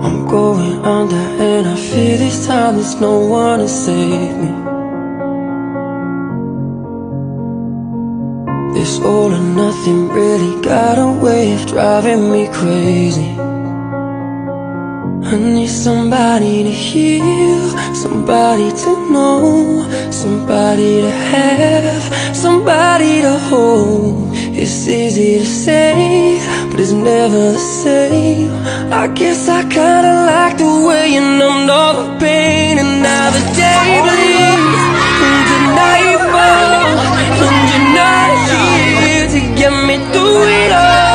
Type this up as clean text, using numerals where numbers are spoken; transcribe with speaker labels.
Speaker 1: I'm going under and I fear this time there's no one to save me. This all or nothing really got a way of driving me crazy. I need somebody to heal, somebody to know, somebody to have, somebody to hold. It's easy to say, but it's never the same. I guess I kinda like the way you numbed all the pain. And now the day bleeds into nightfall, and you're not here to get me through it all.